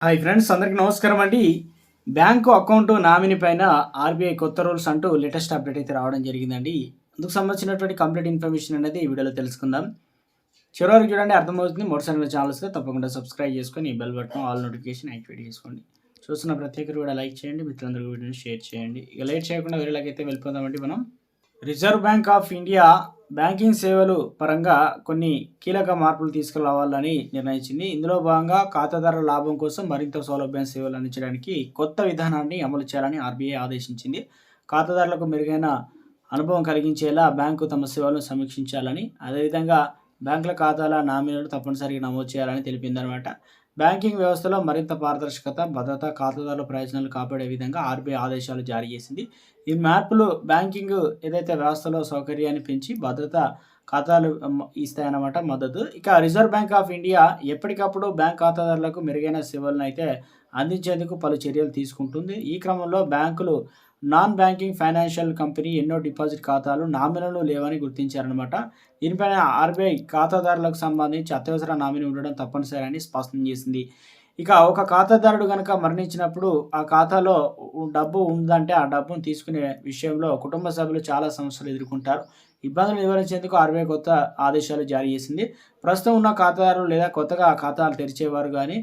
Hi friends, అందరికీ నమస్కారం అండి. బ్యాంకు అకౌంట్ నామినీ పైన ఆర్‌బీఐ కొత్త రూల్స్ అంటూ లేటెస్ట్ అప్డేట్ అయితే రావడం జరిగిందండి. అందుకు సంబంధించినటువంటి కంప్లీట్ ఇన్ఫర్మేషన్ అనేది ఈ వీడియోలో తెలుసుకుందాం. చివరి వరకు చూడండి, అర్థమవుతుంది. మొదటిసారి మన ఛానల్ వస్తే తప్పకుండా సబ్స్క్రైబ్ చేసుకొని bell button all notification activate చేసుకోండి. చూస్తున్న ప్రతి ఒక్కరు కూడా లైక్ చేయండి, మిత్రులందరూ వీడియోని షేర్ చేయండి. ఇక లేట్ చేయకుండా వీడియోలోకి వెళ్ళిపోదామండి మనం. Reserve bank of India banking సేవలు పరంగా కొన్ని కీలక మార్పులు తీసుకురావాలని నిర్ణయించింది. ఇందులో భాగంగా ఖాతాదారుల లాభం కోసం మరింత సౌలభ్యం సేవలు అందించడానికి కొత్త విధానాన్ని అమలు చేయాలని ఆర్బీఐ ఆదేశించింది. ఖాతాదారులకు మెరుగైన అనుభవం కలిగించేలా బ్యాంకు తమ సేవలను సమీక్షించాలని, అదేవిధంగా బ్యాంకుల ఖాతాల నామినీలను తప్పనిసరిగా నమోదు చేయాలని తెలిపిందనమాట. బ్యాంకింగ్ వ్యవస్థలో మరింత పారదర్శకత, భద్రత, ఖాతాదారుల ప్రయోజనాలు కాపాడే విధంగా ఆర్బీఐ ఆదేశాలు జారీ చేసింది. ఈ మార్పులు బ్యాంకింగ్ ఏదైతే వ్యవస్థలో సౌకర్యాన్ని పెంచి భద్రత, ఖాతాలు ఇస్తాయన్నమాట మద్దతు. ఇక రిజర్వ్ బ్యాంక్ ఆఫ్ ఇండియా ఎప్పటికప్పుడు బ్యాంక్ ఖాతాదారులకు మెరుగైన సేవలను అయితే అందించేందుకు పలు చర్యలు తీసుకుంటుంది. ఈ క్రమంలో బ్యాంకులు నాన్ బ్యాంకింగ్ ఫైనాన్షియల్ కంపెనీ ఎన్నో డిపాజిట్ ఖాతాలు నామినీలు లేవని గుర్తించారనమాట. దీనిపైన ఆర్బీఐ ఖాతాదారులకు సంబంధించి అత్యవసర నామినీ ఉండడం తప్పనిసరి అని స్పష్టం చేసింది. ఇక ఒక ఖాతాదారుడు గనక మరణించినప్పుడు ఆ ఖాతాలో డబ్బు ఉందంటే ఆ డబ్బును తీసుకునే విషయంలో కుటుంబ సభ్యులు చాలా సమస్యలు ఎదుర్కొంటారు. ఇబ్బందులు నివారించేందుకు ఆర్బీఐ కొత్త ఆదేశాలు జారీ చేసింది. ప్రస్తుతం ఉన్న ఖాతాదారులు లేదా కొత్తగా ఖాతాలు తెరిచేవారు గానీ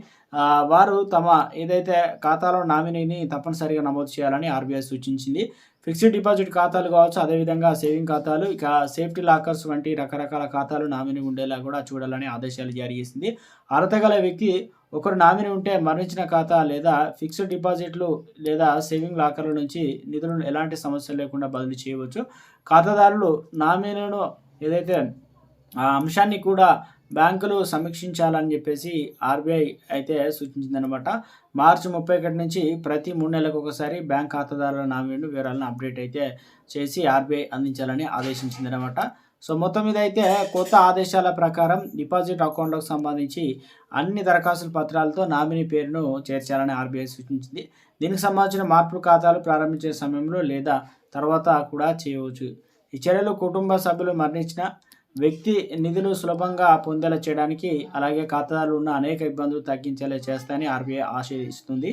వారు తమ ఏదైతే ఖాతాలో నామినీని తప్పనిసరిగా నమోదు చేయాలని ఆర్బీఐ సూచించింది. ఫిక్స్డ్ డిపాజిట్ ఖాతాలు కావచ్చు, అదేవిధంగా సేవింగ్ ఖాతాలు, ఇక సేఫ్టీ లాకర్స్ వంటి రకరకాల ఖాతాలు నామినీ ఉండేలా కూడా చూడాలని ఆదేశాలు జారీ చేసింది. అర్హత గల వ్యక్తి ఒకరు నామినీ ఉంటే మరణించిన ఖాతా లేదా ఫిక్స్డ్ డిపాజిట్లు లేదా సేవింగ్ లాకర్ల నుంచి నిధులను ఎలాంటి సమస్య లేకుండా బదిలీ చేయవచ్చు. ఖాతాదారులు నామినీలను ఏదైతే ఆ అంశాన్ని కూడా బ్యాంకులు సమీక్షించాలని చెప్పేసి ఆర్బీఐ అయితే సూచించిందనమాట. మార్చి 31 నుంచి ప్రతి 3 నెలలకు ఒకసారి బ్యాంక్ ఖాతాదారుల నామినీ వివరాలను అప్డేట్ అయితే చేసి ఆర్బీఐ అందించాలని ఆదేశించిందనమాట. సో మొత్తం మీద అయితే కొత్త ఆదేశాల ప్రకారం డిపాజిట్ అకౌంట్లకు సంబంధించి అన్ని దరఖాస్తుల పత్రాలతో నామినీ పేరును చేర్చాలని ఆర్బీఐ సూచించింది. దీనికి సంబంధించిన మార్పులు ఖాతాలు ప్రారంభించే సమయంలో లేదా తర్వాత కూడా చేయవచ్చు. ఈ చర్యలు కుటుంబ సభ్యులు మరణించిన వ్యక్తి నిధులు సులభంగా పొందేలా చేయడానికి, అలాగే ఖాతాదారులు ఉన్న అనేక ఇబ్బందులు తగ్గించేలా చేస్తాయని ఆర్బీఐ ఆశిస్తుంది.